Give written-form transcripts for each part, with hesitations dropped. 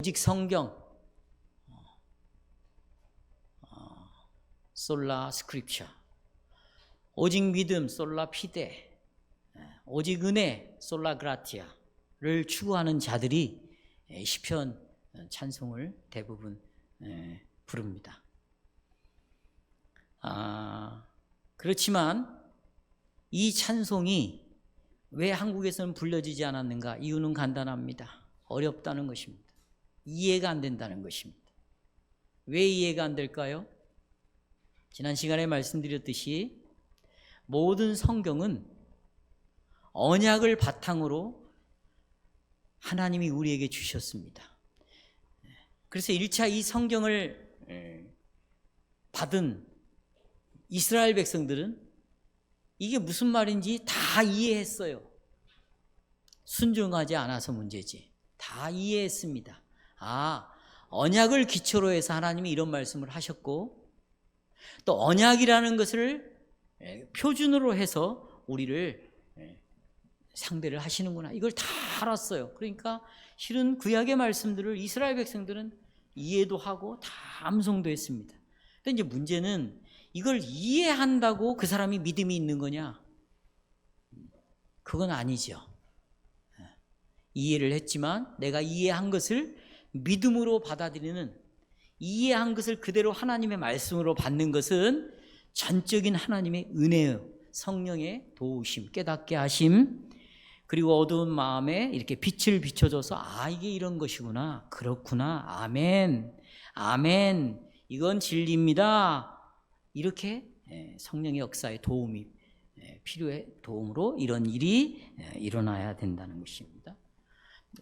오직 성경, 솔라 스크립처, 오직 믿음, 솔라 피데, 오직 은혜, 솔라 그라티아를 추구하는 자들이 시편 찬송을 대부분 부릅니다. 그렇지만 이 찬송이 왜 한국에서는 불려지지 않았는가? 이유는 간단합니다. 어렵다는 것입니다. 이해가 안 된다는 것입니다. 왜 이해가 안 될까요? 지난 시간에 말씀드렸듯이 모든 성경은 언약을 바탕으로 하나님이 우리에게 주셨습니다. 그래서 1차 이 성경을 받은 이스라엘 백성들은 이게 무슨 말인지 다 이해했어요. 순종하지 않아서 문제지. 다 이해했습니다. 언약을 기초로 해서 하나님이 이런 말씀을 하셨고, 또 언약이라는 것을 표준으로 해서 우리를 상대를 하시는구나. 이걸 다 알았어요. 그러니까 실은 구약의 말씀들을 이스라엘 백성들은 이해도 하고 다 암송도 했습니다. 근데 이제 문제는 이걸 이해한다고 그 사람이 믿음이 있는 거냐? 그건 아니죠. 이해를 했지만 내가 이해한 것을 믿음으로 받아들이는, 이해한 것을 그대로 하나님의 말씀으로 받는 것은 전적인 하나님의 은혜예요. 성령의 도우심, 깨닫게 하심, 그리고 어두운 마음에 이렇게 빛을 비춰줘서 이게 이런 것이구나, 그렇구나, 아멘, 아멘, 이건 진리입니다. 이렇게 성령의 역사의 도움이 필요해, 도움으로 이런 일이 일어나야 된다는 것입니다.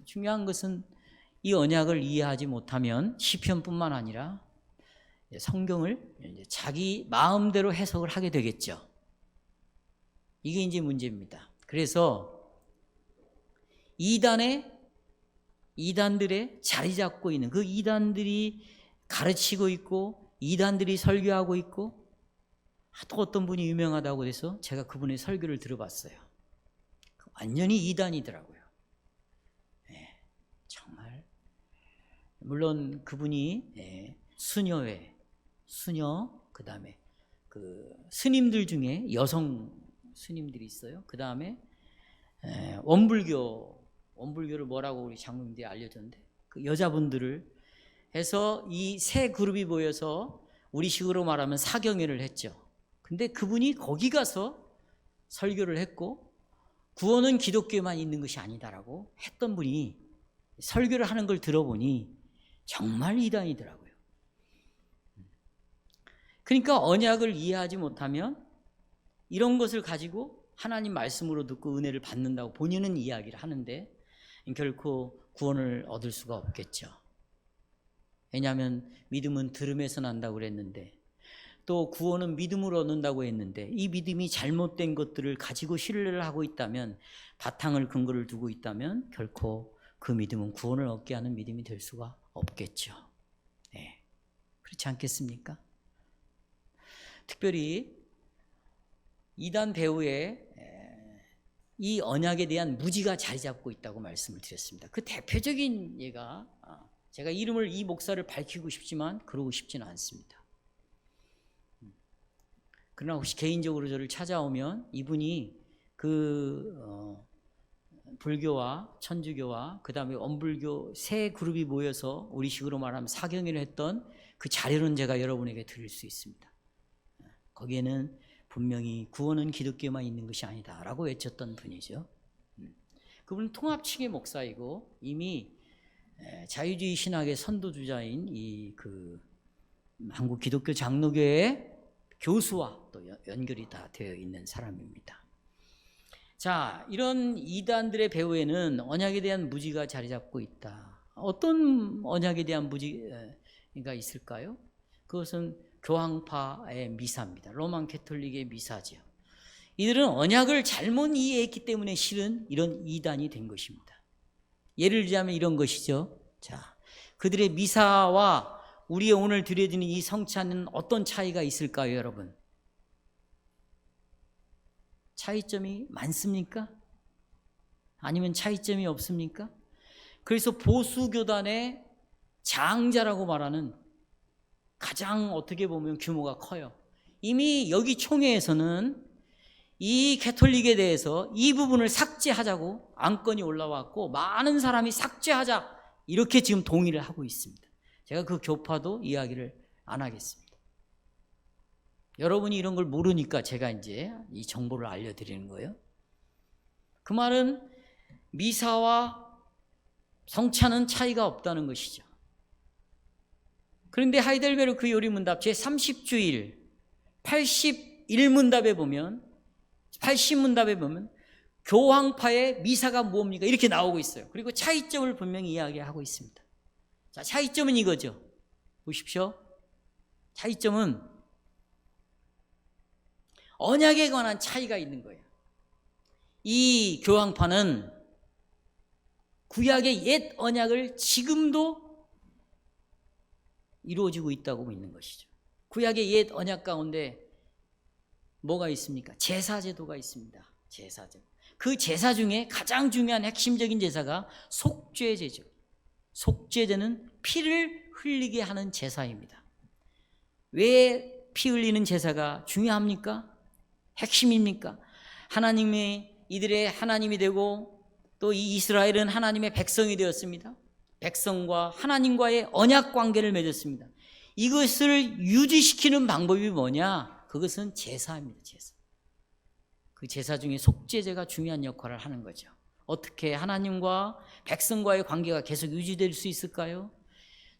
중요한 것은 이 언약을 이해하지 못하면 시편뿐만 아니라 성경을 자기 마음대로 해석을 하게 되겠죠. 이게 이제 문제입니다. 그래서 이단들의 자리 잡고 있는 그 이단들이 가르치고 있고, 이단들이 설교하고 있고, 또 어떤 분이 유명하다고 해서 제가 그분의 설교를 들어봤어요. 완전히 이단이더라고요. 정말. 물론 그분이 수녀, 그 다음에 그 스님들 중에 여성 스님들이 있어요. 그 다음에 원불교를 뭐라고 우리 장로님들이 알려줬는데, 그 여자분들을 해서 이 세 그룹이 모여서 우리식으로 말하면 사경회를 했죠. 근데 그분이 거기 가서 설교를 했고, 구원은 기독교에만 있는 것이 아니다라고 했던 분이 설교를 하는 걸 들어보니 정말 이단이더라고요. 그러니까 언약을 이해하지 못하면 이런 것을 가지고 하나님 말씀으로 듣고 은혜를 받는다고 본인은 이야기를 하는데 결코 구원을 얻을 수가 없겠죠. 왜냐하면 믿음은 들음에서 난다고 그랬는데, 또 구원은 믿음으로 얻는다고 했는데, 이 믿음이 잘못된 것들을 가지고 신뢰를 하고 있다면, 바탕을 근거를 두고 있다면 결코 그 믿음은 구원을 얻게 하는 믿음이 될 수가 없겠죠. 그렇지 않겠습니까? 특별히 이단 배후에 이 언약에 대한 무지가 자리 잡고 있다고 말씀을 드렸습니다. 그 대표적인 예가, 제가 이름을 이 목사를 밝히고 싶지만 그러고 싶지는 않습니다. 그러나 혹시 개인적으로 저를 찾아오면 이분이 불교와 천주교와 그 다음에 원불교 세 그룹이 모여서 우리식으로 말하면 사경회를 했던 그 자료는 제가 여러분에게 드릴 수 있습니다. 거기에는 분명히 구원은 기독교에만 있는 것이 아니다라고 외쳤던 분이죠. 그분은 통합측의 목사이고 이미 자유주의 신학의 선도주자인 한국 기독교 장로교의 교수와 또 연결이 다 되어 있는 사람입니다. 자, 이런 이단들의 배후에는 언약에 대한 무지가 자리 잡고 있다. 어떤 언약에 대한 무지가 있을까요? 그것은 교황파의 미사입니다. 로만 캐톨릭의 미사죠. 이들은 언약을 잘못 이해했기 때문에 실은 이런 이단이 된 것입니다. 예를 들자면 이런 것이죠. 자, 그들의 미사와 우리의 오늘 드려지는 이 성찬은 어떤 차이가 있을까요, 여러분? 차이점이 많습니까? 아니면 차이점이 없습니까? 그래서 보수교단의 장자라고 말하는 가장 어떻게 보면 규모가 커요. 이미 여기 총회에서는 이 개톨릭에 대해서 이 부분을 삭제하자고 안건이 올라왔고 많은 사람이 삭제하자 이렇게 지금 동의를 하고 있습니다. 제가 그 교파도 이야기를 안 하겠습니다. 여러분이 이런 걸 모르니까 제가 이제 이 정보를 알려드리는 거예요. 그 말은 미사와 성찬은 차이가 없다는 것이죠. 그런데 하이델베르크 요리문답 제30주일 81문답에 보면 80문답에 보면 교황파의 미사가 뭡니까? 이렇게 나오고 있어요. 그리고 차이점을 분명히 이야기하고 있습니다. 자, 차이점은 이거죠. 보십시오. 차이점은 언약에 관한 차이가 있는 거예요. 이 교황파는 구약의 옛 언약을 지금도 이루어지고 있다고 믿는 것이죠. 구약의 옛 언약 가운데 뭐가 있습니까? 제사제도가 있습니다. 제사제도. 그 제사 중에 가장 중요한 핵심적인 제사가 속죄제죠. 속죄제는 피를 흘리게 하는 제사입니다. 왜 피 흘리는 제사가 중요합니까? 핵심입니까? 하나님이 이들의 하나님이 되고 또 이 이스라엘은 하나님의 백성이 되었습니다. 백성과 하나님과의 언약 관계를 맺었습니다. 이것을 유지시키는 방법이 뭐냐? 그것은 제사입니다. 제사. 그 제사 중에 속죄제가 중요한 역할을 하는 거죠. 어떻게 하나님과 백성과의 관계가 계속 유지될 수 있을까요?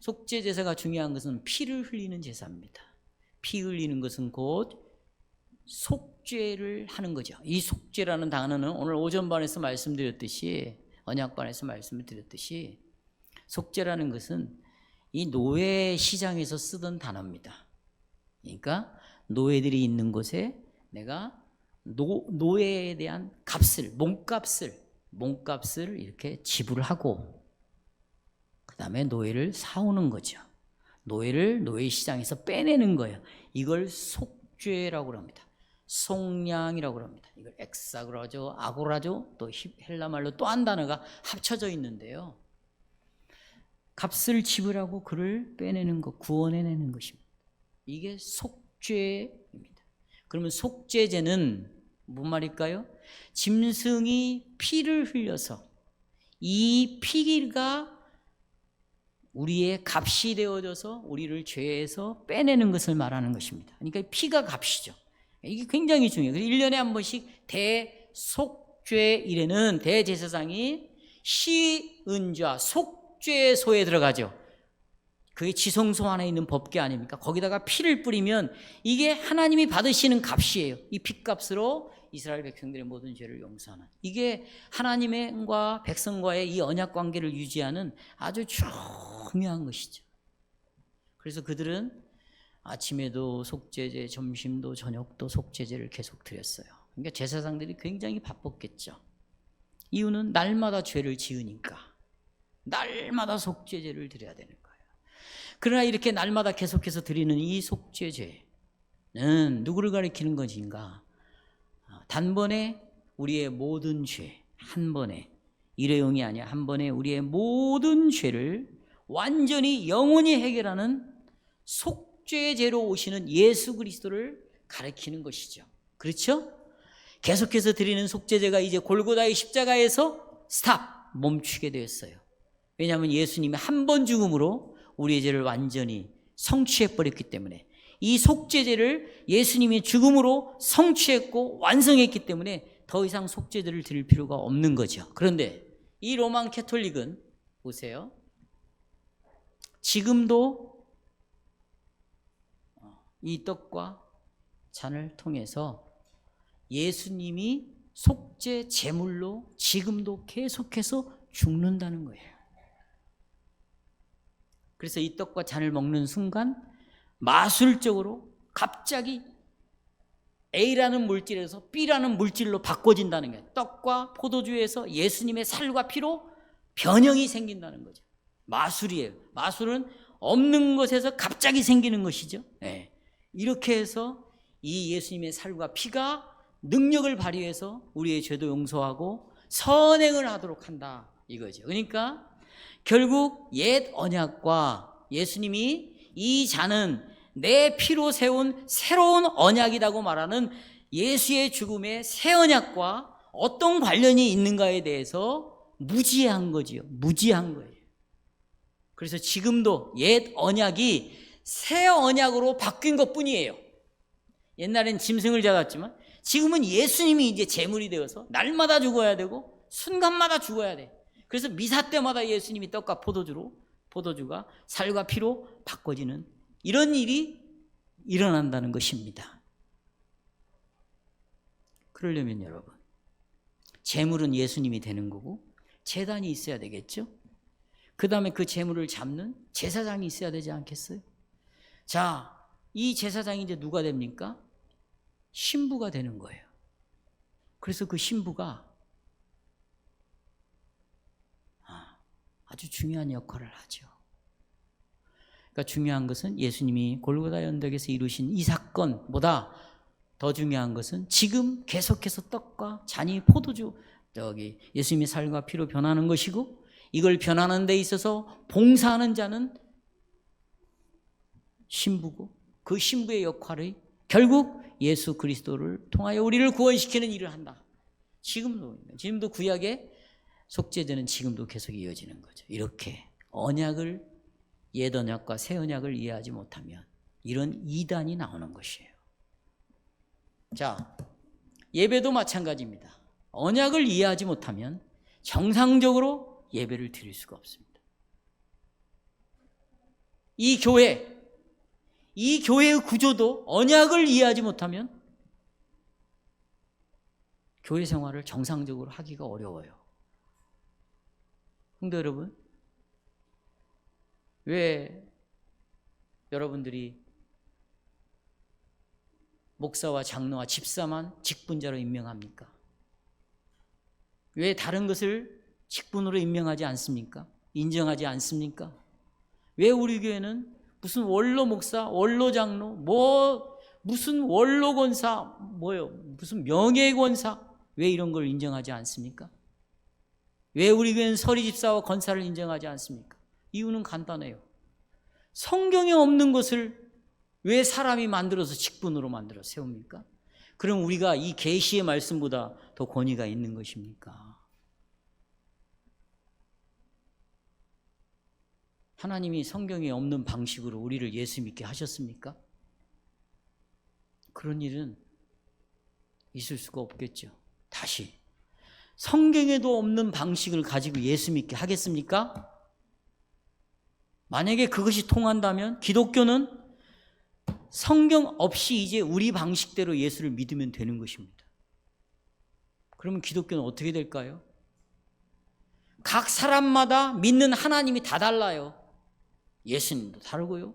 속죄 제사가 중요한 것은 피를 흘리는 제사입니다. 피 흘리는 것은 곧 속죄를 하는 거죠. 이 속죄라는 단어는 오늘 오전반에서 말씀드렸듯이 언약반에서 말씀을 드렸듯이 속죄라는 것은 이 노예 시장에서 쓰던 단어입니다. 그러니까 노예들이 있는 곳에 내가 노예에 대한 값을 몸값을 이렇게 지불을 하고 그 다음에 노예를 사오는 거죠. 노예를 노예 시장에서 빼내는 거예요. 이걸 속죄라고 합니다. 속량이라고 합니다. 이걸 엑사 그러죠, 아고라죠, 또 헬라 말로 또 한 단어가 합쳐져 있는데요. 값을 지불하고 그를 빼내는 것, 구원해내는 것입니다. 이게 속죄입니다. 그러면 속죄제는 뭔 말일까요? 짐승이 피를 흘려서 이 피가 우리의 값이 되어져서 우리를 죄에서 빼내는 것을 말하는 것입니다. 그러니까 피가 값이죠. 이게 굉장히 중요해요. 1년에 한 번씩 대속죄일에는 대제사장이 시은좌 속죄소에 들어가죠. 그게 지성소 안에 있는 법궤 아닙니까? 거기다가 피를 뿌리면 이게 하나님이 받으시는 값이에요. 이 피값으로 이스라엘 백성들의 모든 죄를 용서하는, 이게 하나님과 백성과의 이 언약 관계를 유지하는 아주 중요한 것이죠. 그래서 그들은 아침에도 속죄제, 점심도 저녁도 속죄제를 계속 드렸어요. 그러니까 제사장들이 굉장히 바빴겠죠. 이유는 날마다 죄를 지으니까 날마다 속죄제를 드려야 되는 거예요. 그러나 이렇게 날마다 계속해서 드리는 이 속죄제는 누구를 가리키는 것인가? 단번에 우리의 모든 죄, 한 번에, 일회용이 아니야, 한 번에 우리의 모든 죄를 완전히 영원히 해결하는 속죄제로 오시는 예수 그리스도를 가리키는 것이죠. 그렇죠? 계속해서 드리는 속죄제가 이제 골고다의 십자가에서 스탑, 멈추게 되었어요. 왜냐하면 예수님이 한 번 죽음으로 우리의 죄를 완전히 성취해버렸기 때문에, 이 속죄제를 예수님이 죽음으로 성취했고 완성했기 때문에 더 이상 속죄제를 드릴 필요가 없는 거죠. 그런데 이 로만 캐톨릭은 보세요. 지금도 이 떡과 잔을 통해서 예수님이 속죄 제물로 지금도 계속해서 죽는다는 거예요. 그래서 이 떡과 잔을 먹는 순간 마술적으로 갑자기 A라는 물질에서 B라는 물질로 바꿔진다는 거예요. 떡과 포도주에서 예수님의 살과 피로 변형이 생긴다는 거죠. 마술이에요. 마술은 없는 것에서 갑자기 생기는 것이죠. 네. 이렇게 해서 이 예수님의 살과 피가 능력을 발휘해서 우리의 죄도 용서하고 선행을 하도록 한다, 이거죠. 그러니까 결국 옛 언약과 예수님이 이 잔은 내 피로 세운 새로운 언약이라고 말하는 예수의 죽음의 새 언약과 어떤 관련이 있는가에 대해서 무지한 거지요. 무지한 거예요. 그래서 지금도 옛 언약이 새 언약으로 바뀐 것뿐이에요. 옛날엔 짐승을 잡았지만 지금은 예수님이 이제 제물이 되어서 날마다 죽어야 되고 순간마다 죽어야 돼. 그래서 미사 때마다 예수님이 떡과 포도주가 살과 피로 바꿔지는 이런 일이 일어난다는 것입니다. 그러려면 여러분, 제물은 예수님이 되는 거고 제단이 있어야 되겠죠. 그 다음에 그 제물을 잡는 제사장이 있어야 되지 않겠어요? 자, 이 제사장이 이제 누가 됩니까? 신부가 되는 거예요. 그래서 그 신부가 아주 중요한 역할을 하죠. 그러니까 중요한 것은 예수님이 골고다 언덕에서 이루신 이 사건보다 더 중요한 것은 지금 계속해서 떡과 잔이 포도주, 예수님의 살과 피로 변하는 것이고, 이걸 변하는 데 있어서 봉사하는 자는 신부고, 그 신부의 역할이 결국 예수 그리스도를 통하여 우리를 구원시키는 일을 한다. 지금도 구약의 속죄제는 지금도 계속 이어지는 거죠. 이렇게 언약을, 옛 언약과 새 언약을 이해하지 못하면 이런 이단이 나오는 것이에요. 자, 예배도 마찬가지입니다. 언약을 이해하지 못하면 정상적으로 예배를 드릴 수가 없습니다. 이 교회의 구조도 언약을 이해하지 못하면 교회 생활을 정상적으로 하기가 어려워요. 성도 여러분, 왜 여러분들이 목사와 장로와 집사만 직분자로 임명합니까? 왜 다른 것을 직분으로 임명하지 않습니까? 인정하지 않습니까? 왜 우리 교회는 무슨 원로 목사, 원로 장로, 무슨 원로 권사, 무슨 명예 권사, 왜 이런 걸 인정하지 않습니까? 왜 우리 교회는 서리 집사와 권사를 인정하지 않습니까? 이유는 간단해요. 성경에 없는 것을 왜 사람이 만들어서 직분으로 만들어 세웁니까? 그럼 우리가 이 계시의 말씀보다 더 권위가 있는 것입니까? 하나님이 성경에 없는 방식으로 우리를 예수 믿게 하셨습니까? 그런 일은 있을 수가 없겠죠. 다시, 성경에도 없는 방식을 가지고 예수 믿게 하겠습니까? 만약에 그것이 통한다면 기독교는 성경 없이 이제 우리 방식대로 예수를 믿으면 되는 것입니다. 그러면 기독교는 어떻게 될까요? 각 사람마다 믿는 하나님이 다 달라요. 예수님도 다르고요.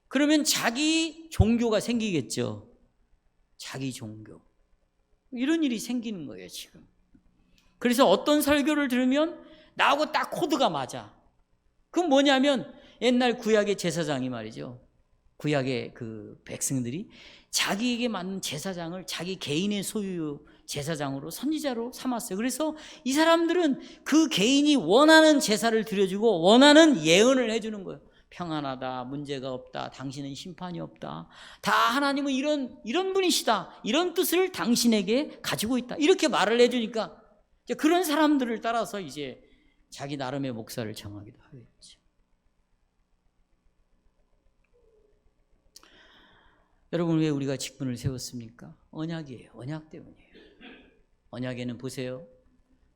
그러면 자기 종교가 생기겠죠. 자기 종교. 이런 일이 생기는 거예요, 지금. 그래서 어떤 설교를 들으면 나하고 딱 코드가 맞아. 그건 뭐냐면 옛날 구약의 제사장이 말이죠. 구약의 그 백성들이 자기에게 맞는 제사장을 자기 개인의 소유 제사장으로 선지자로 삼았어요. 그래서 이 사람들은 그 개인이 원하는 제사를 드려주고 원하는 예언을 해주는 거예요. 평안하다, 문제가 없다, 당신은 심판이 없다, 다 하나님은 이런 분이시다, 이런 뜻을 당신에게 가지고 있다, 이렇게 말을 해주니까 그런 사람들을 따라서 이제 자기 나름의 목사를 정하기도 하겠죠. 여러분, 왜 우리가 직분을 세웠습니까? 언약이에요. 언약 때문이에요. 언약에는 보세요,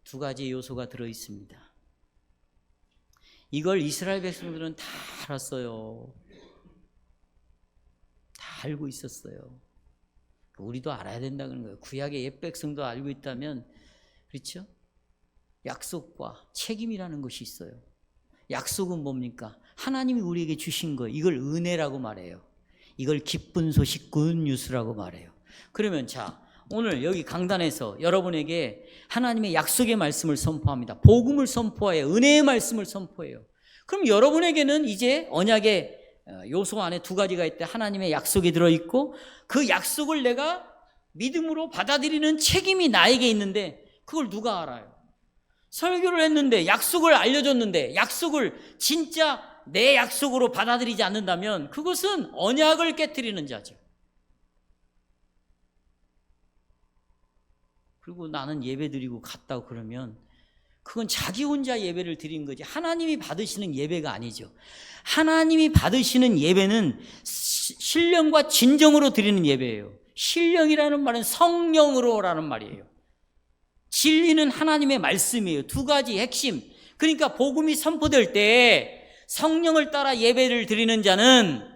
두 가지 요소가 들어있습니다. 이걸 이스라엘 백성들은 다 알았어요. 다 알고 있었어요. 우리도 알아야 된다는 거예요. 구약의 옛 백성도 알고 있다면, 그렇죠? 약속과 책임이라는 것이 있어요. 약속은 뭡니까? 하나님이 우리에게 주신 거, 이걸 은혜라고 말해요. 이걸 기쁜 소식, 굿뉴스라고 말해요. 그러면 자, 오늘 여기 강단에서 여러분에게 하나님의 약속의 말씀을 선포합니다. 복음을 선포해요. 은혜의 말씀을 선포해요. 그럼 여러분에게는 이제 언약의 요소 안에 두 가지가 있대. 하나님의 약속이 들어있고 그 약속을 내가 믿음으로 받아들이는 책임이 나에게 있는데 그걸 누가 알아요? 설교를 했는데, 약속을 알려줬는데 약속을 진짜 내 약속으로 받아들이지 않는다면 그것은 언약을 깨트리는 자죠. 그리고 나는 예배 드리고 갔다고 그러면 그건 자기 혼자 예배를 드린 거지 하나님이 받으시는 예배가 아니죠. 하나님이 받으시는 예배는 신령과 진정으로 드리는 예배예요. 신령이라는 말은 성령으로라는 말이에요. 진리는 하나님의 말씀이에요. 두 가지 핵심. 그러니까 복음이 선포될 때 성령을 따라 예배를 드리는 자는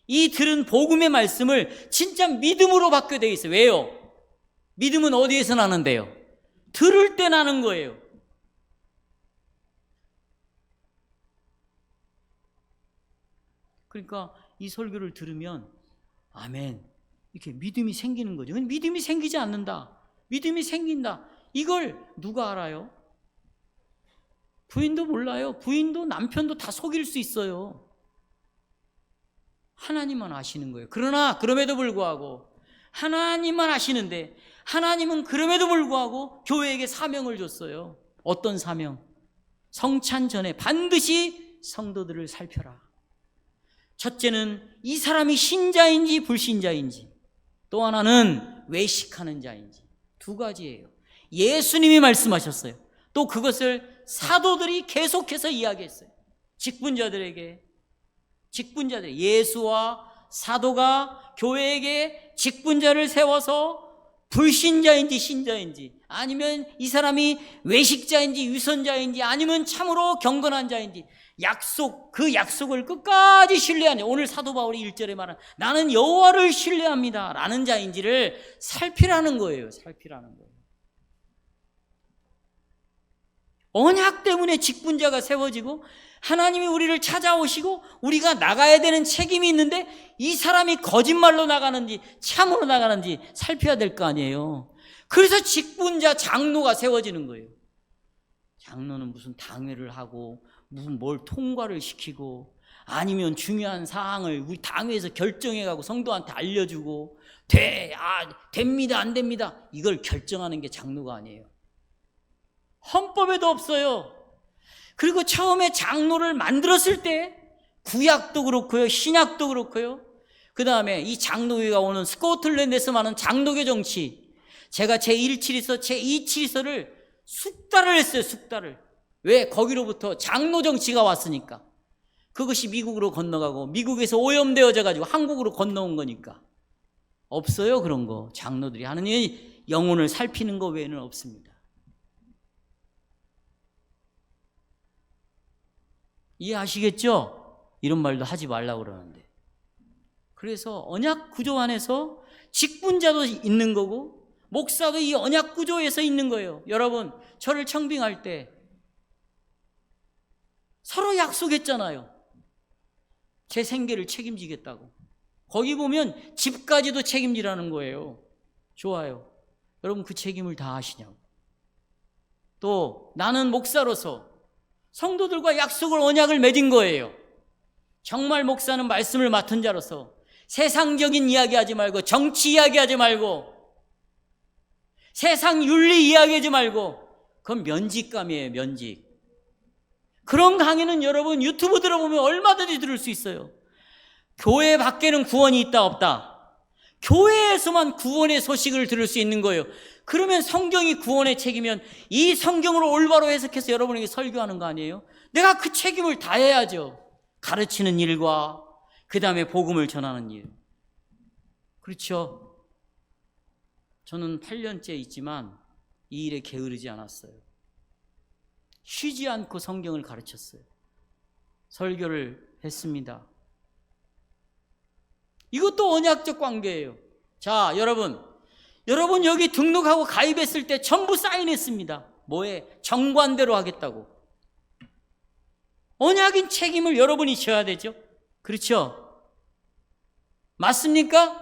이 들은 복음의 말씀을 진짜 믿음으로 받게 돼 있어요. 왜요? 믿음은 어디에서 나는데요? 들을 때 나는 거예요. 그러니까 이 설교를 들으면 아멘 이렇게 믿음이 생기는 거죠. 믿음이 생기지 않는다. 믿음이 생긴다. 이걸 누가 알아요? 부인도 몰라요. 부인도 남편도 다 속일 수 있어요. 하나님만 아시는 거예요. 그러나 그럼에도 불구하고 하나님만 아시는데 하나님은 그럼에도 불구하고 교회에게 사명을 줬어요. 어떤 사명? 성찬 전에 반드시 성도들을 살펴라. 첫째는 이 사람이 신자인지 불신자인지, 또 하나는 외식하는 자인지. 두 가지예요. 예수님이 말씀하셨어요. 또 그것을 사도들이 계속해서 이야기했어요. 직분자들에게, 예수와 사도가 교회에게 직분자를 세워서 불신자인지 신자인지, 아니면 이 사람이 외식자인지 유선자인지, 아니면 참으로 경건한 자인지, 그 약속을 끝까지 신뢰하는, 오늘 사도 바울이 1절에 말한 나는 여호와를 신뢰합니다 라는 자인지를 살피라는 거예요. 살피라는 거예요. 언약 때문에 직분자가 세워지고 하나님이 우리를 찾아오시고 우리가 나가야 되는 책임이 있는데 이 사람이 거짓말로 나가는지 참으로 나가는지 살펴야 될 거 아니에요. 그래서 직분자 장로가 세워지는 거예요. 장로는 무슨 당회를 하고 무슨 뭘 통과를 시키고 아니면 중요한 사항을 우리 당회에서 결정해가고 성도한테 알려주고 됩니다 안 됩니다 이걸 결정하는 게 장로가 아니에요. 헌법에도 없어요. 그리고 처음에 장로를 만들었을 때 구약도 그렇고요 신약도 그렇고요, 그 다음에 이 장로교가 오는 스코틀랜드에서 많은 장로교 정치, 제가 제1칠의서 제2칠의서를 숙달을 했어요. 숙달을. 왜? 거기로부터 장로 정치가 왔으니까. 그것이 미국으로 건너가고 미국에서 오염되어져 가지고 한국으로 건너온 거니까. 없어요 그런 거. 장로들이 하는 일, 영혼을 살피는 거 외에는 없습니다. 이해하시겠죠? 이런 말도 하지 말라고 그러는데. 그래서 언약 구조 안에서 직분자도 있는 거고 목사도 이 언약 구조에서 있는 거예요. 여러분, 저를 청빙할 때 서로 약속했잖아요. 제 생계를 책임지겠다고. 거기 보면 집까지도 책임지라는 거예요. 좋아요. 여러분 그 책임을 다 하시냐고. 또 나는 목사로서 성도들과 약속을 언약을 맺은 거예요. 정말 목사는 말씀을 맡은 자로서 세상적인 이야기하지 말고 정치 이야기하지 말고 세상 윤리 이야기하지 말고 그건 면직감이에요. 면직. 그런 강의는 여러분 유튜브 들어보면 얼마든지 들을 수 있어요. 교회 밖에는 구원이 있다 없다? 교회에서만 구원의 소식을 들을 수 있는 거예요. 그러면 성경이 구원의 책이면 이 성경으로 올바로 해석해서 여러분에게 설교하는 거 아니에요? 내가 그 책임을 다해야죠. 가르치는 일과 그 다음에 복음을 전하는 일. 그렇죠. 저는 8년째 있지만 이 일에 게으르지 않았어요. 쉬지 않고 성경을 가르쳤어요. 설교를 했습니다. 이것도 언약적 관계예요. 자, 여러분 여기 등록하고 가입했을 때 전부 사인했습니다. 뭐에? 정관대로 하겠다고. 언약인 책임을 여러분이 져야 되죠. 그렇죠? 맞습니까?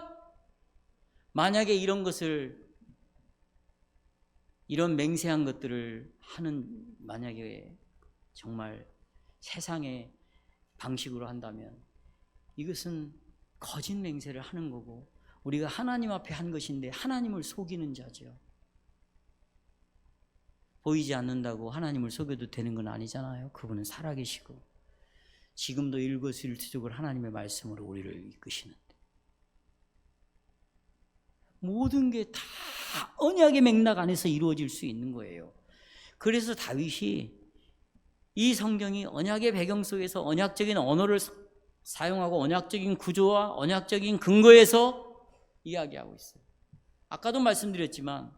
만약에 이런 맹세한 것들을 하는, 만약에 정말 세상의 방식으로 한다면 이것은 거짓 맹세를 하는 거고 우리가 하나님 앞에 한 것인데 하나님을 속이는 자죠. 보이지 않는다고 하나님을 속여도 되는 건 아니잖아요. 그분은 살아계시고 지금도 일거수일투족을 하나님의 말씀으로 우리를 이끄시는데 모든 게 다 언약의 맥락 안에서 이루어질 수 있는 거예요. 그래서 다윗이 이 성경이 언약의 배경 속에서 언약적인 언어를 사용하고 언약적인 구조와 언약적인 근거에서 이야기하고 있어요. 아까도 말씀드렸지만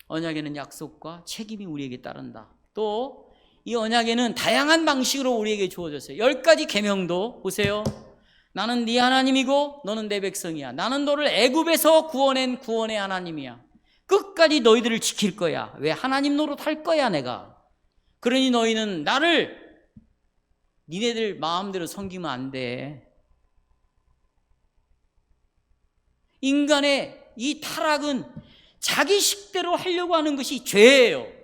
언약에는 약속과 책임이 우리에게 따른다. 또 이 언약에는 다양한 방식으로 우리에게 주어졌어요. 10가지 계명도 보세요. 나는 네 하나님이고 너는 내 백성이야. 나는 너를 애굽에서 구원한 구원의 하나님이야. 끝까지 너희들을 지킬 거야. 왜? 하나님 노릇할 거야 내가. 그러니 너희는 나를 니네들 마음대로 섬기면 안 돼. 인간의 이 타락은 자기 식대로 하려고 하는 것이 죄예요.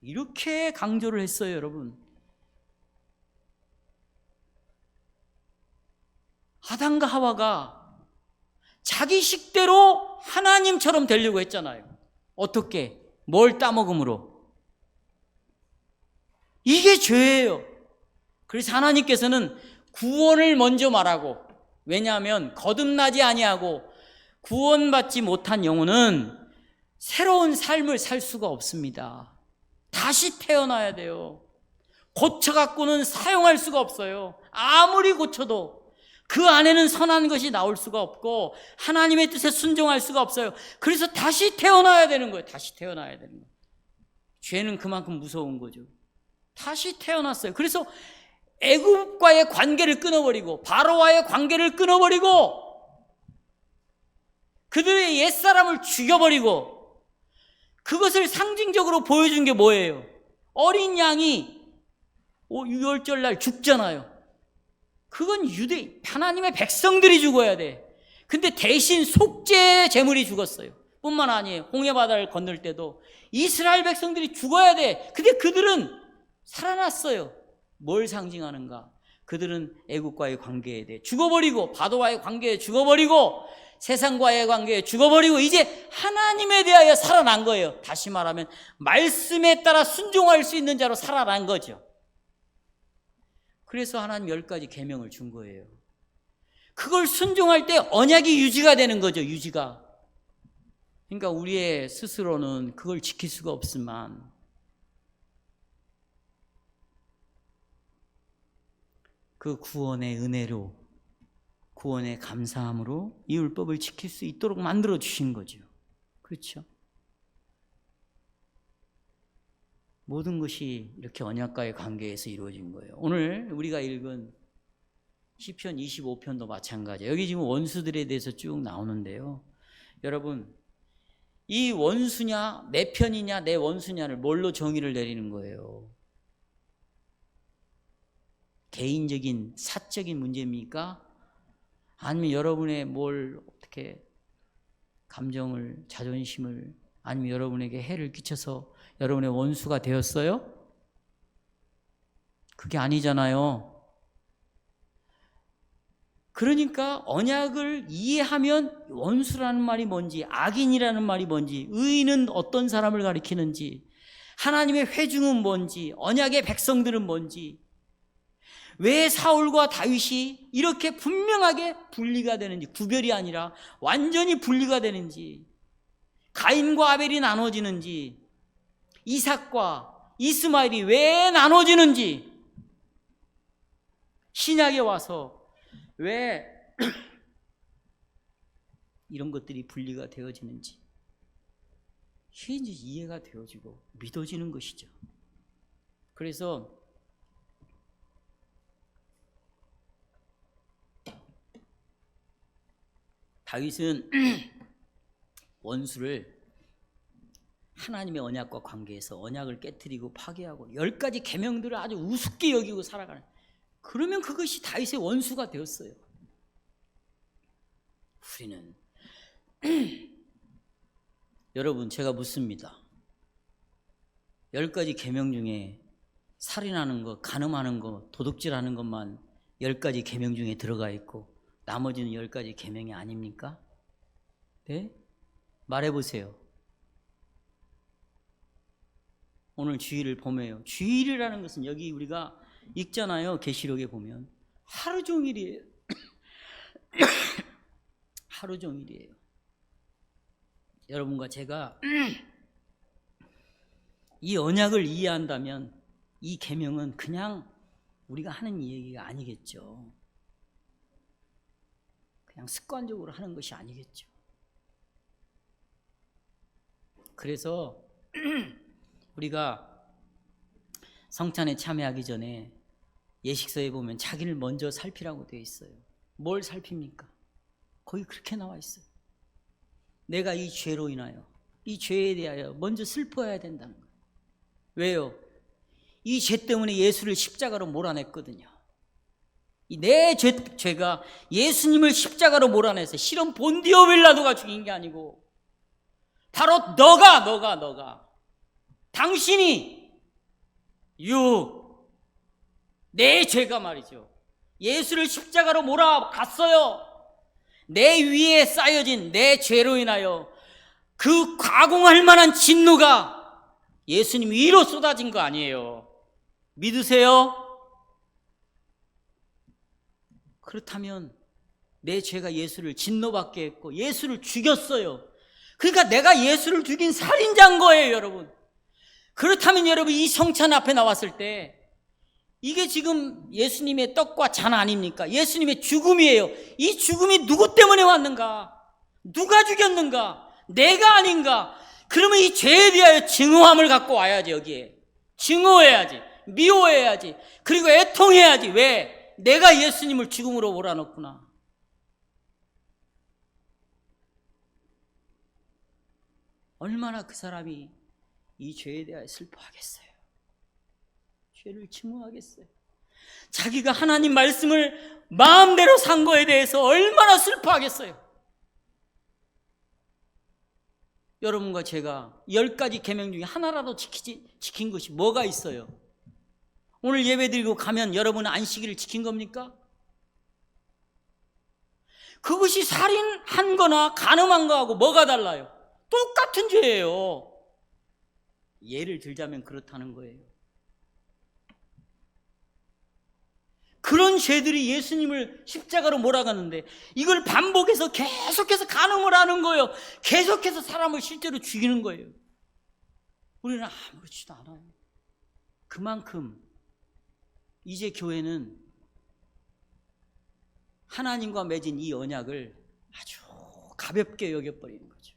이렇게 강조를 했어요, 여러분. 아담과 하와가 자기 식대로 하나님처럼 되려고 했잖아요. 어떻게? 뭘 따먹음으로? 이게 죄예요. 그래서 하나님께서는 구원을 먼저 말하고, 왜냐하면 거듭나지 아니하고 구원받지 못한 영혼은 새로운 삶을 살 수가 없습니다. 다시 태어나야 돼요. 고쳐갖고는 사용할 수가 없어요. 아무리 고쳐도 그 안에는 선한 것이 나올 수가 없고 하나님의 뜻에 순종할 수가 없어요. 그래서 다시 태어나야 되는 거예요. 다시 태어나야 되는 거예요. 죄는 그만큼 무서운 거죠. 다시 태어났어요. 그래서 애굽과의 관계를 끊어버리고 바로와의 관계를 끊어버리고 그들의 옛사람을 죽여버리고 그것을 상징적으로 보여준 게 뭐예요? 어린 양이 6월절 날 죽잖아요. 그건 하나님의 백성들이 죽어야 돼. 근데 대신 속죄 제물이 죽었어요. 뿐만 아니에요. 홍해바다를 건널 때도 이스라엘 백성들이 죽어야 돼. 근데 그들은 살아났어요. 뭘 상징하는가? 그들은 애국과의 관계에 대해 죽어버리고 바다와의 관계에 죽어버리고 세상과의 관계에 죽어버리고 이제 하나님에 대하여 살아난 거예요. 다시 말하면 말씀에 따라 순종할 수 있는 자로 살아난 거죠. 그래서 하나님 10가지 계명을 준 거예요. 그걸 순종할 때 언약이 유지가 되는 거죠. 유지가. 그러니까 우리의 스스로는 그걸 지킬 수가 없지만 그 구원의 은혜로 구원의 감사함으로 이 율법을 지킬 수 있도록 만들어 주신 거죠. 그렇죠? 모든 것이 이렇게 언약과의 관계에서 이루어진 거예요. 오늘 우리가 읽은 시편 25편도 마찬가지예요. 여기 지금 원수들에 대해서 쭉 나오는데요. 여러분, 이 원수냐 내 편이냐 내 원수냐를 뭘로 정의를 내리는 거예요? 개인적인 사적인 문제입니까? 아니면 여러분의 뭘 어떻게 감정을 자존심을 아니면 여러분에게 해를 끼쳐서 여러분의 원수가 되었어요? 그게 아니잖아요. 그러니까 언약을 이해하면 원수라는 말이 뭔지 악인이라는 말이 뭔지 의인은 어떤 사람을 가리키는지 하나님의 회중은 뭔지 언약의 백성들은 뭔지 왜 사울과 다윗이 이렇게 분명하게 분리가 되는지 구별이 아니라 완전히 분리가 되는지 가인과 아벨이 나눠지는지 이삭과 이스마엘이 왜 나눠지는지 신약에 와서 왜 이런 것들이 분리가 되어지는지 이게 이제 이해가 되어지고 믿어지는 것이죠. 그래서 다윗은 원수를 하나님의 언약과 관계에서 언약을 깨트리고 파괴하고 10가지 계명들을 아주 우습게 여기고 살아가는, 그러면 그것이 다윗의 원수가 되었어요. 우리는 여러분 제가 묻습니다. 10가지 계명 중에 살인하는 것, 간음하는 것, 도둑질하는 것만 10가지 계명 중에 들어가 있고 나머지는 10가지 계명이 아닙니까? 네? 말해보세요. 오늘 주일을 보며요. 주일이라는 것은 여기 우리가 읽잖아요. 계시록에 보면 하루 종일이에요. 하루 종일이에요. 여러분과 제가 이 언약을 이해한다면 이 계명은 그냥 우리가 하는 얘기가 아니겠죠. 그냥 습관적으로 하는 것이 아니겠죠. 그래서 우리가 성찬에 참여하기 전에 예식서에 보면 자기를 먼저 살피라고 되어 있어요. 뭘 살핍니까? 거기 그렇게 나와 있어요. 내가 이 죄로 인하여, 이 죄에 대하여 먼저 슬퍼해야 된다는 거예요. 왜요? 이 죄 때문에 예수를 십자가로 몰아냈거든요. 내 죄가 예수님을 십자가로 몰아내서 실은 본디오 빌라도가 죽인 게 아니고 바로 너가 당신이 내 죄가 말이죠. 예수를 십자가로 몰아갔어요. 내 위에 쌓여진 내 죄로 인하여 그 가공할 만한 진노가 예수님 위로 쏟아진 거 아니에요. 믿으세요? 그렇다면 내 죄가 예수를 진노받게 했고 예수를 죽였어요. 그러니까 내가 예수를 죽인 살인자인 거예요, 여러분. 그렇다면 여러분 이 성찬 앞에 나왔을 때 이게 지금 예수님의 떡과 잔 아닙니까? 예수님의 죽음이에요. 이 죽음이 누구 때문에 왔는가? 누가 죽였는가? 내가 아닌가? 그러면 이 죄에 대하여 증오함을 갖고 와야지. 여기에 증오해야지, 미워해야지, 그리고 애통해야지. 왜? 내가 예수님을 죽음으로 몰아넣구나. 얼마나 그 사람이 이 죄에 대하여 슬퍼하겠어요. 죄를 증오하겠어요. 자기가 하나님 말씀을 마음대로 산 거에 대해서 얼마나 슬퍼하겠어요. 여러분과 제가 10가지 계명 중에 하나라도 지킨 것이 뭐가 있어요? 오늘 예배 드리고 가면 여러분은 안식일을 지킨 겁니까? 그것이 살인한 거나 간음한 거하고 뭐가 달라요? 똑같은 죄예요. 예를 들자면 그렇다는 거예요. 그런 죄들이 예수님을 십자가로 몰아가는데 이걸 반복해서 계속해서 간음을 하는 거예요. 계속해서 사람을 실제로 죽이는 거예요. 우리는 아무렇지도 않아요. 그만큼 이제 교회는 하나님과 맺은 이 언약을 아주 가볍게 여겨버리는 거죠.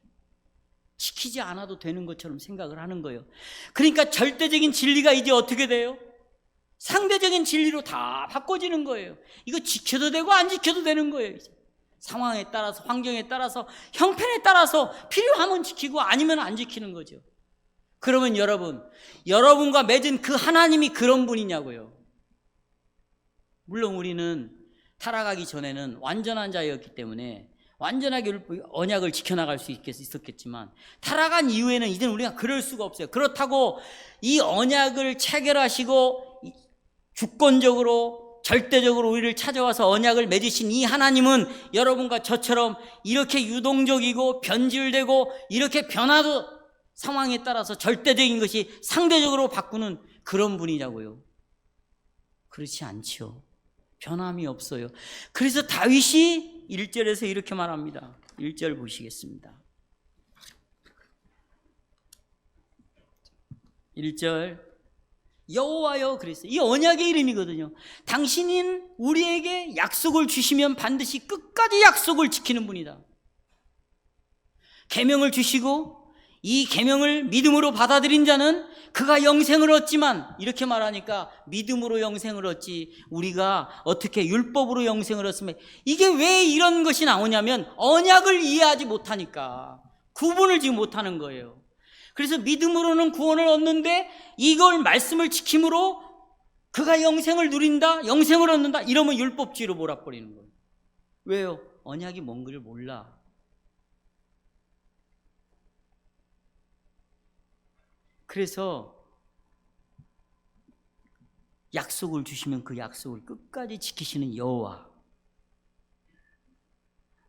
지키지 않아도 되는 것처럼 생각을 하는 거예요. 그러니까 절대적인 진리가 이제 어떻게 돼요? 상대적인 진리로 다 바꿔지는 거예요. 이거 지켜도 되고 안 지켜도 되는 거예요. 이제. 상황에 따라서, 환경에 따라서, 형편에 따라서 필요하면 지키고 아니면 안 지키는 거죠. 그러면 여러분과 맺은 그 하나님이 그런 분이냐고요. 물론 우리는 타락하기 전에는 완전한 자였기 때문에 완전하게 언약을 지켜나갈 수 있었겠지만 타락한 이후에는 이제는 우리가 그럴 수가 없어요. 그렇다고 이 언약을 체결하시고 주권적으로 절대적으로 우리를 찾아와서 언약을 맺으신 이 하나님은 여러분과 저처럼 이렇게 유동적이고 변질되고 이렇게 변화도 상황에 따라서 절대적인 것이 상대적으로 바꾸는 그런 분이라고요. 그렇지 않죠. 변함이 없어요. 그래서 다윗이 1절에서 이렇게 말합니다. 1절 보시겠습니다. 1절 여호와여 그랬어요. 이 언약의 이름이거든요. 당신은 우리에게 약속을 주시면 반드시 끝까지 약속을 지키는 분이다. 계명을 주시고 이 계명을 믿음으로 받아들인 자는 그가 영생을 얻지만 이렇게 말하니까 믿음으로 영생을 얻지 우리가 어떻게 율법으로 영생을 얻으면 이게 왜 이런 것이 나오냐면 언약을 이해하지 못하니까 구분을 지금 못하는 거예요. 그래서 믿음으로는 구원을 얻는데 이걸 말씀을 지킴으로 그가 영생을 누린다, 영생을 얻는다 이러면 율법주의로 몰아버리는 거예요. 왜요? 언약이 뭔지를 몰라. 그래서 약속을 주시면 그 약속을 끝까지 지키시는 여호와.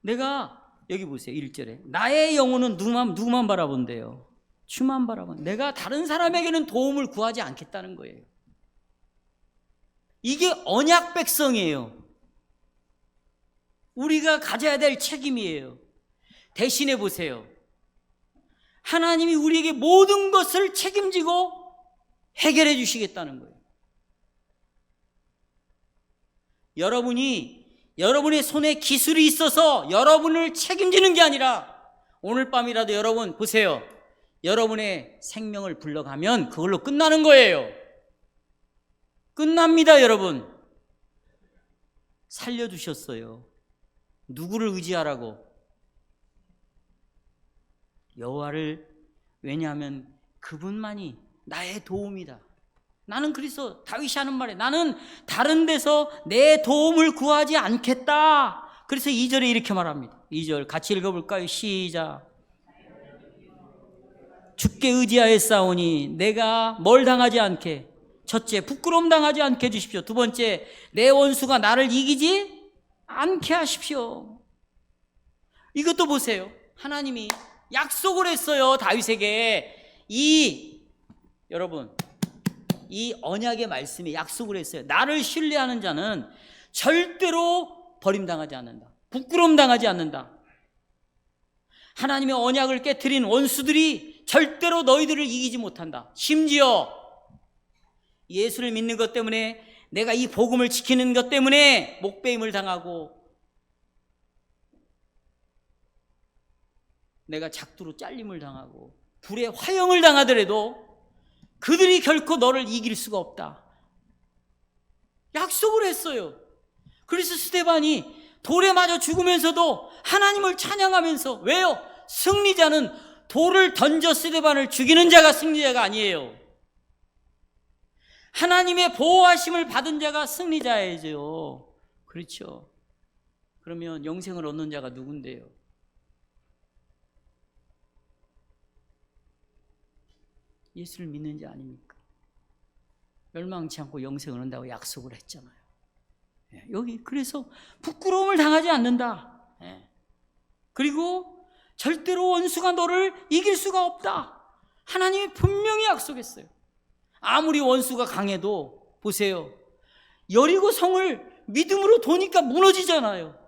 내가 여기 보세요. 1절에 나의 영혼은 누구만 바라본대요? 주만 바라봐. 내가 다른 사람에게는 도움을 구하지 않겠다는 거예요. 이게 언약 백성이에요. 우리가 가져야 될 책임이에요. 대신해 보세요. 하나님이 우리에게 모든 것을 책임지고 해결해 주시겠다는 거예요. 여러분의 손에 기술이 있어서 여러분을 책임지는 게 아니라 오늘 밤이라도 여러분 보세요. 여러분의 생명을 불러가면 그걸로 끝나는 거예요. 끝납니다, 여러분. 살려주셨어요. 누구를 의지하라고? 여호와를. 왜냐하면 그분만이 나의 도움이다. 나는 그래서 다윗이 하는 말에 나는 다른 데서 내 도움을 구하지 않겠다. 그래서 2절에 이렇게 말합니다. 2절 같이 읽어볼까요? 시작. 주께 의지하였사오니 내가 뭘 당하지 않게. 첫째, 부끄러움 당하지 않게 해주십시오. 두 번째, 내 원수가 나를 이기지 않게 하십시오. 이것도 보세요. 하나님이 약속을 했어요. 다윗에게. 여러분, 이 언약의 말씀에 약속을 했어요. 나를 신뢰하는 자는 절대로 버림당하지 않는다. 부끄러움 당하지 않는다. 하나님의 언약을 깨트린 원수들이 절대로 너희들을 이기지 못한다. 심지어 예수를 믿는 것 때문에, 내가 이 복음을 지키는 것 때문에 목배임을 당하고 내가 작두로 잘림을 당하고 불에 화형을 당하더라도 그들이 결코 너를 이길 수가 없다. 약속을 했어요. 그래서 스데반이 돌에 맞아 죽으면서도 하나님을 찬양하면서, 왜요? 승리자는 돌을 던져 스데반을 죽이는 자가 승리자가 아니에요. 하나님의 보호하심을 받은 자가 승리자이죠. 그렇죠. 그러면 영생을 얻는 자가 누군데요? 예수를 믿는 자 아닙니까? 멸망치 않고 영생을 얻는다고 약속을 했잖아요. 여기 그래서 부끄러움을 당하지 않는다. 그리고 절대로 원수가 너를 이길 수가 없다. 하나님이 분명히 약속했어요. 아무리 원수가 강해도 보세요. 여리고 성을 믿음으로 도니까 무너지잖아요.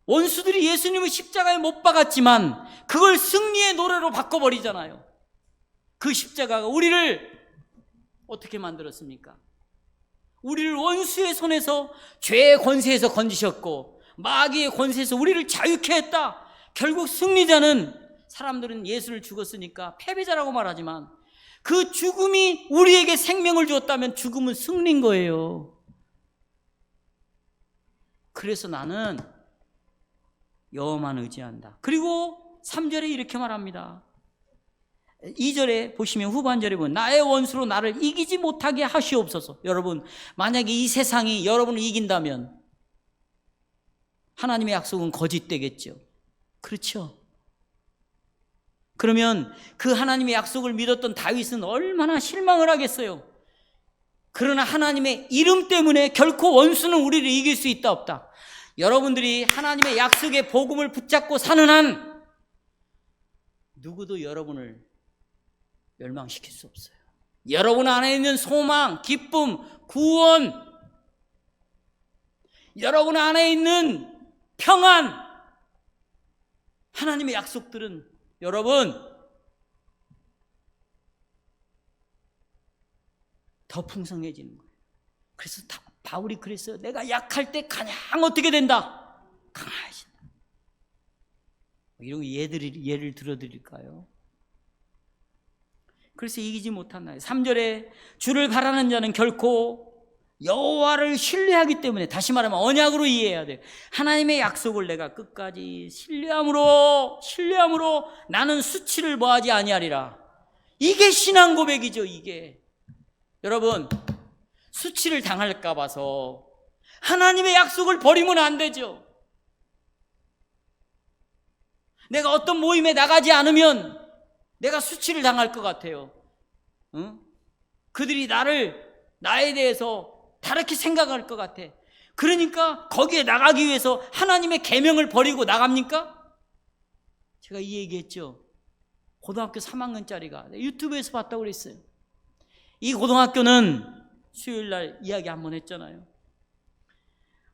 원수들이 예수님을 십자가에 못 박았지만 그걸 승리의 노래로 바꿔버리잖아요. 그 십자가가 우리를 어떻게 만들었습니까? 우리를 원수의 손에서, 죄의 권세에서 건지셨고 마귀의 권세에서 우리를 자유케 했다. 결국 승리자는, 사람들은 예수를 죽었으니까 패배자라고 말하지만 그 죽음이 우리에게 생명을 주었다면 죽음은 승리인 거예요. 그래서 나는 여호와만 의지한다. 그리고 3절에 이렇게 말합니다. 2절에 보시면, 후반절에 보면 나의 원수로 나를 이기지 못하게 하시옵소서. 여러분, 만약에 이 세상이 여러분을 이긴다면 하나님의 약속은 거짓되겠죠. 그렇죠? 그러면 그 하나님의 약속을 믿었던 다윗은 얼마나 실망을 하겠어요. 그러나 하나님의 이름 때문에 결코 원수는 우리를 이길 수 있다 없다. 여러분들이 하나님의 약속의 복음을 붙잡고 사는 한 누구도 여러분을 멸망시킬 수 없어요. 여러분 안에 있는 소망, 기쁨, 구원, 여러분 안에 있는 평안, 하나님의 약속들은 여러분 더 풍성해지는 거예요. 그래서 바울이 그랬어요. 내가 약할 때 가장 어떻게 된다? 강해진다. 이런 예를 들어드릴까요? 그래서 이기지 못한 나의 3절에 주를 바라는 자는 결코 여호와를 신뢰하기 때문에, 다시 말하면 언약으로 이해해야 돼요. 하나님의 약속을 내가 끝까지 신뢰함으로 나는 수치를 뭐하지 아니하리라. 이게 신앙 고백이죠. 이게 여러분, 수치를 당할까 봐서 하나님의 약속을 버리면 안 되죠. 내가 어떤 모임에 나가지 않으면 내가 수치를 당할 것 같아요. 응? 그들이 나에 대해서 다르게 생각할 것 같아. 그러니까 거기에 나가기 위해서 하나님의 계명을 버리고 나갑니까? 제가 이 얘기했죠. 고등학교 3학년짜리가 유튜브에서 봤다고 그랬어요. 이 고등학교는 수요일날 이야기 한번 했잖아요.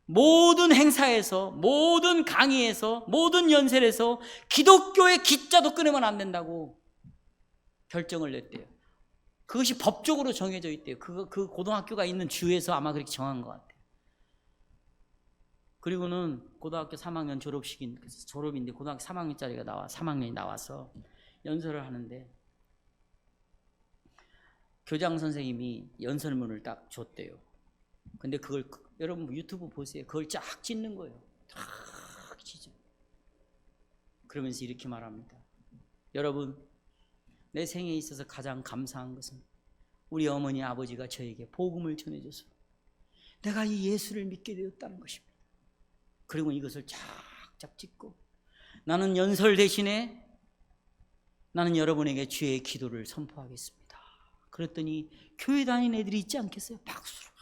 모든 행사에서, 모든 강의에서, 모든 연설에서 기독교의 기자도 끊으면 안 된다고 결정을 냈대요. 그것이 법적으로 정해져 있대요. 그 고등학교가 있는 주에서 아마 그렇게 정한 것 같아요. 그리고는 고등학교 3학년 졸업인데 고등학교 3학년짜리가 3학년이 나와서 연설을 하는데 교장 선생님이 연설문을 딱 줬대요. 근데 그걸 여러분 유튜브 보세요. 그걸 쫙 찢는 거예요. 쫙 찢어. 그러면서 이렇게 말합니다. 여러분, 내 생에 있어서 가장 감사한 것은 우리 어머니 아버지가 저에게 복음을 전해줘서 내가 이 예수를 믿게 되었다는 것입니다. 그리고 이것을 쫙쫙 찢고 나는 연설 대신에 나는 여러분에게 주의 기도를 선포하겠습니다. 그랬더니 교회 다니는 애들이 있지 않겠어요? 박수로.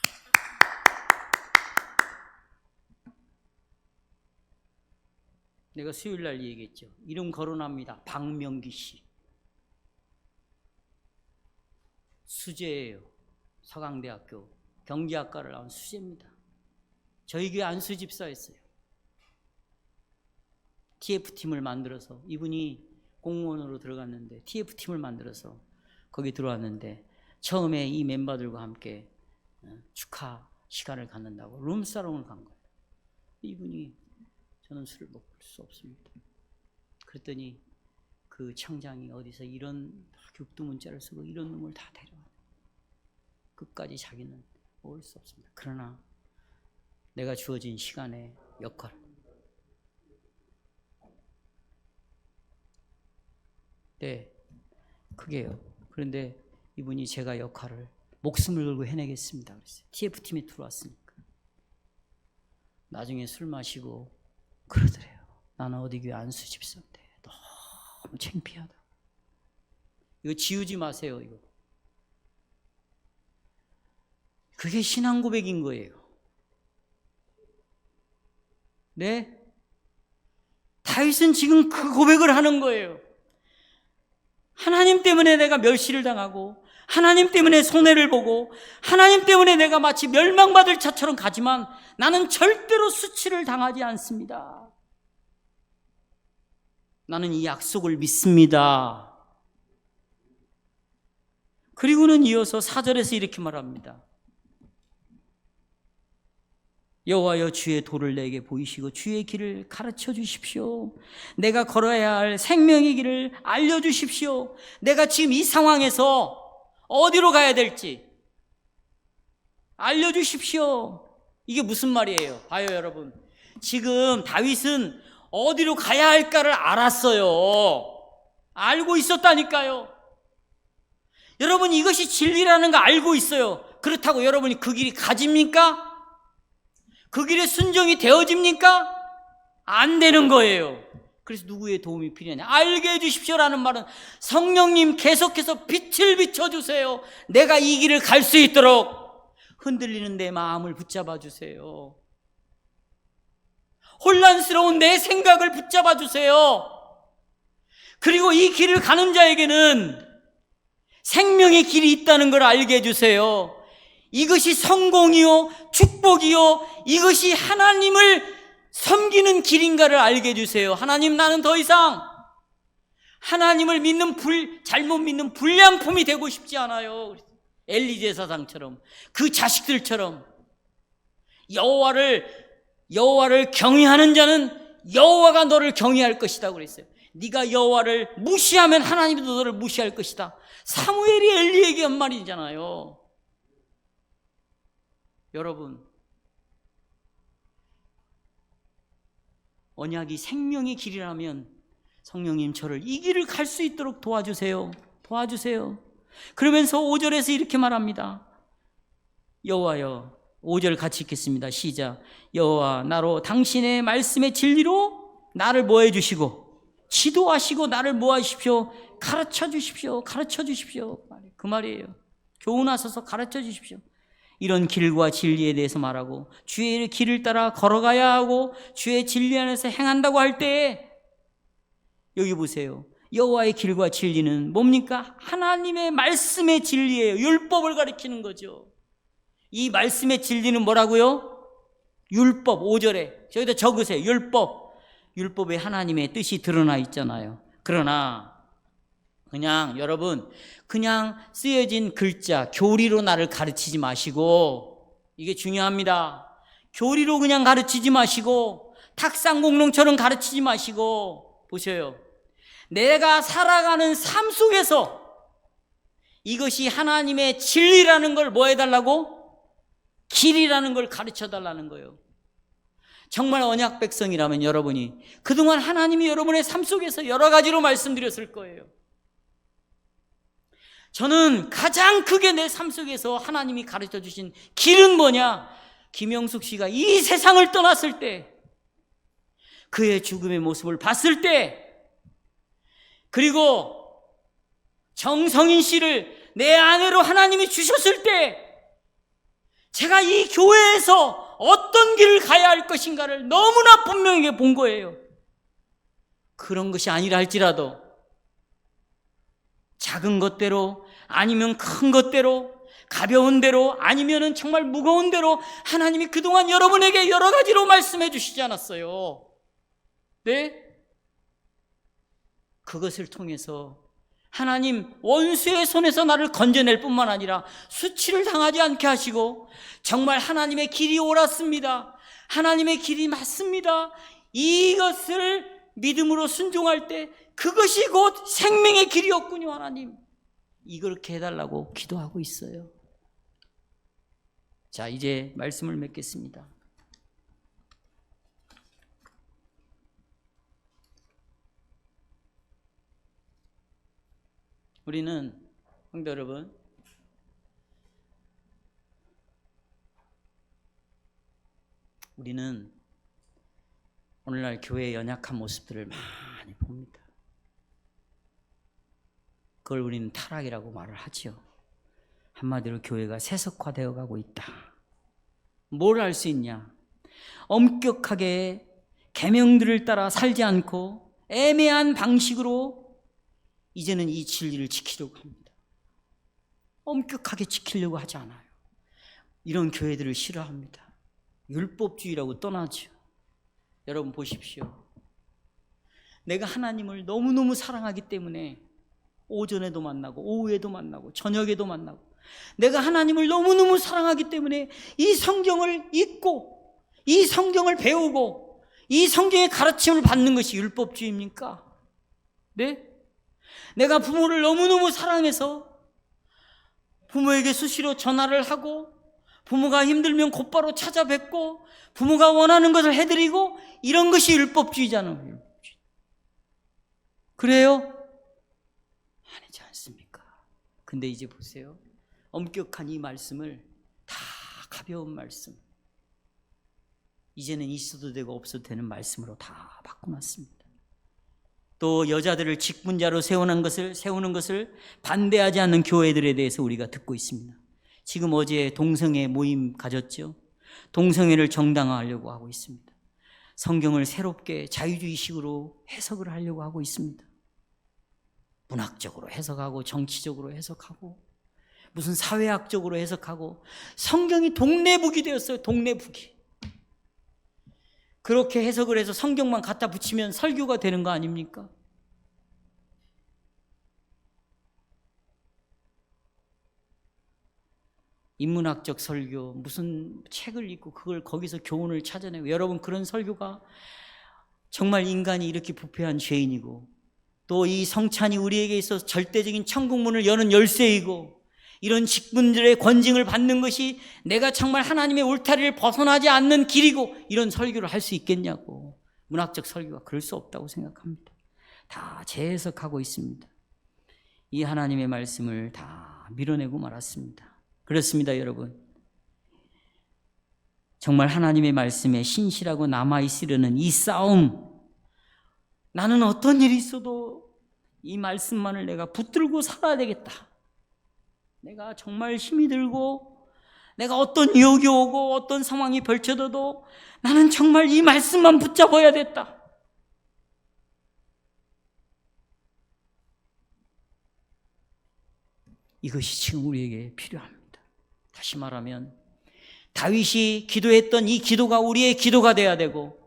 내가 수요일날 얘기했죠. 이름 거론합니다. 박명기 씨. 수재예요. 서강대학교 경제학과를 나온 수재입니다. 저희 교회 안수 집사였어요. TF팀을 만들어서 이분이 공무원으로 들어갔는데 TF팀을 만들어서 거기 들어왔는데 처음에 이 멤버들과 함께 축하 시간을 갖는다고 룸사롱을 간 거예요. 이분이 저는 술을 먹을 수 없습니다. 그랬더니 그 청장이 어디서 이런 격두문자를 쓰고 이런 놈을 다 데려와. 끝까지 자기는 먹을 수 없습니다. 그러나 내가 주어진 시간의 역할. 네, 그게요. 그런데 이분이 제가 역할을 목숨을 걸고 해내겠습니다 그랬어요. TF팀에 들어왔으니까. 나중에 술 마시고 그러더래요. 나는 어디 교회 안수 집사인데 너무 창피하다. 이거 지우지 마세요. 이거. 그게 신앙 고백인 거예요. 네? 다윗은 지금 그 고백을 하는 거예요. 하나님 때문에 내가 멸시를 당하고 하나님 때문에 손해를 보고 하나님 때문에 내가 마치 멸망받을 자처럼 가지만 나는 절대로 수치를 당하지 않습니다. 나는 이 약속을 믿습니다. 그리고는 이어서 4절에서 이렇게 말합니다. 여호와여 주의 도를 내게 보이시고 주의 길을 가르쳐 주십시오. 내가 걸어야 할 생명의 길을 알려주십시오. 내가 지금 이 상황에서 어디로 가야 될지 알려주십시오. 이게 무슨 말이에요? 봐요 여러분. 지금 다윗은 어디로 가야 할까를 알았어요. 알고 있었다니까요. 여러분 이것이 진리라는 거 알고 있어요. 그렇다고 여러분이 그 길이 가집니까? 그 길에 순종이 되어집니까? 안 되는 거예요. 그래서 누구의 도움이 필요하냐? 알게 해주십시오라는 말은 성령님 계속해서 빛을 비춰주세요. 내가 이 길을 갈 수 있도록 흔들리는 내 마음을 붙잡아 주세요. 혼란스러운 내 생각을 붙잡아 주세요. 그리고 이 길을 가는 자에게는 생명의 길이 있다는 걸 알게 해주세요. 이것이 성공이요 축복이요 이것이 하나님을 섬기는 길인가를 알게 해주세요. 하나님 나는 더 이상 하나님을 믿는 잘못 믿는 불량품이 되고 싶지 않아요. 엘리 제사장처럼 그 자식들처럼 여호와를 경외하는 자는 여호와가 너를 경외할 것이다 그랬어요. 네가 여호와를 무시하면 하나님도 너를 무시할 것이다. 사무엘이 엘리에게 한 말이잖아요. 여러분 언약이 생명의 길이라면 성령님 저를 이 길을 갈 수 있도록 도와주세요. 그러면서 5절에서 이렇게 말합니다. 여호와여 5절 같이 읽겠습니다. 시작. 여호와 나로 당신의 말씀의 진리로 나를 뭐 해주시고 지도하시고 나를 뭐 하십시오? 가르쳐 주십시오. 그 말이에요. 교훈하셔서 가르쳐 주십시오. 이런 길과 진리에 대해서 말하고 주의 길을 따라 걸어가야 하고 주의 진리 안에서 행한다고 할 때에 여기 보세요. 여호와의 길과 진리는 뭡니까? 하나님의 말씀의 진리예요. 율법을 가리키는 거죠. 이 말씀의 진리는 뭐라고요? 율법. 5절에 저기다 적으세요. 율법. 율법에 하나님의 뜻이 드러나 있잖아요. 그러나 그냥 여러분 그냥 쓰여진 글자 교리로 나를 가르치지 마시고, 이게 중요합니다. 교리로 그냥 가르치지 마시고 탁상공론처럼 가르치지 마시고, 보셔요. 내가 살아가는 삶 속에서 이것이 하나님의 진리라는 걸 뭐 해달라고? 길이라는 걸 가르쳐달라는 거예요. 정말 언약 백성이라면 여러분이 그동안 하나님이 여러분의 삶 속에서 여러 가지로 말씀드렸을 거예요. 저는 가장 크게 내 삶 속에서 하나님이 가르쳐 주신 길은 뭐냐? 김영숙 씨가 이 세상을 떠났을 때, 그의 죽음의 모습을 봤을 때, 그리고 정성인 씨를 내 아내로 하나님이 주셨을 때, 제가 이 교회에서 어떤 길을 가야 할 것인가를 너무나 분명하게 본 거예요. 그런 것이 아니라 할지라도 작은 것대로 아니면 큰 것대로, 가벼운 대로 아니면 정말 무거운 대로 하나님이 그동안 여러분에게 여러 가지로 말씀해 주시지 않았어요. 네? 그것을 통해서 하나님 원수의 손에서 나를 건져낼 뿐만 아니라 수치를 당하지 않게 하시고, 정말 하나님의 길이 옳았습니다, 하나님의 길이 맞습니다, 이것을 믿음으로 순종할 때 그것이 곧 생명의 길이었군요. 하나님 이렇게 해달라고 기도하고 있어요. 자, 이제 말씀을 맺겠습니다. 우리는 성도 여러분, 우리는 오늘날 교회의 연약한 모습들을 많이 봅니다. 그걸 우리는 타락이라고 말을 하죠. 한마디로 교회가 세속화되어 가고 있다. 뭘 할 수 있냐? 엄격하게 계명들을 따라 살지 않고 애매한 방식으로 이제는 이 진리를 지키려고 합니다. 엄격하게 지키려고 하지 않아요. 이런 교회들을 싫어합니다. 율법주의라고 떠나죠. 여러분 보십시오. 내가 하나님을 너무너무 사랑하기 때문에 오전에도 만나고 오후에도 만나고 저녁에도 만나고, 내가 하나님을 너무너무 사랑하기 때문에 이 성경을 읽고 이 성경을 배우고 이 성경의 가르침을 받는 것이 율법주의입니까? 네? 내가 부모를 너무너무 사랑해서 부모에게 수시로 전화를 하고 부모가 힘들면 곧바로 찾아뵙고 부모가 원하는 것을 해드리고, 이런 것이 율법주의잖아요. 그래요? 아니지 않습니까? 근데 이제 보세요. 엄격한 이 말씀을 다 가벼운 말씀, 이제는 있어도 되고 없어도 되는 말씀으로 다 바꿔놨습니다. 또 여자들을 직분자로 세우는 것을 반대하지 않는 교회들에 대해서 우리가 듣고 있습니다. 지금 어제 동성애 모임 가졌죠. 동성애를 정당화하려고 하고 있습니다. 성경을 새롭게 자유주의식으로 해석을 하려고 하고 있습니다. 문학적으로 해석하고 정치적으로 해석하고 무슨 사회학적으로 해석하고, 성경이 동네북이 되었어요. 동네북이. 그렇게 해석을 해서 성경만 갖다 붙이면 설교가 되는 거 아닙니까? 인문학적 설교, 무슨 책을 읽고 그걸 거기서 교훈을 찾아내고, 여러분 그런 설교가 정말 인간이 이렇게 부패한 죄인이고, 또 이 성찬이 우리에게 있어서 절대적인 천국문을 여는 열쇠이고, 이런 직분들의 권징을 받는 것이 내가 정말 하나님의 울타리를 벗어나지 않는 길이고, 이런 설교를 할 수 있겠냐고. 문학적 설교가 그럴 수 없다고 생각합니다. 다 재해석하고 있습니다. 이 하나님의 말씀을 다 밀어내고 말았습니다. 그렇습니다, 여러분. 정말 하나님의 말씀에 신실하고 남아있으려는 이 싸움, 나는 어떤 일이 있어도 이 말씀만을 내가 붙들고 살아야 되겠다. 내가 정말 힘이 들고 내가 어떤 유혹이 오고 어떤 상황이 펼쳐져도 나는 정말 이 말씀만 붙잡아야 됐다. 이것이 지금 우리에게 필요합니다. 다시 말하면 다윗이 기도했던 이 기도가 우리의 기도가 돼야 되고,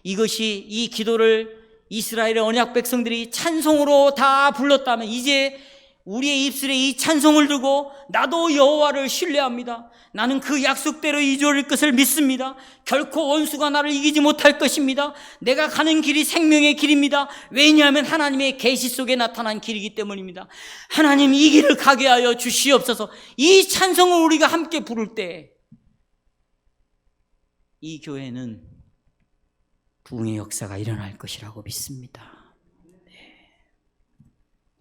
이것이 이 기도를 이스라엘의 언약 백성들이 찬송으로 다 불렀다면 이제 우리의 입술에 이 찬송을 두고 나도 여호와를 신뢰합니다. 나는 그 약속대로 이루어질 것을 믿습니다. 결코 원수가 나를 이기지 못할 것입니다. 내가 가는 길이 생명의 길입니다. 왜냐하면 하나님의 계시 속에 나타난 길이기 때문입니다. 하나님 이 길을 가게 하여 주시옵소서. 이 찬송을 우리가 함께 부를 때 이 교회는 부흥의 역사가 일어날 것이라고 믿습니다.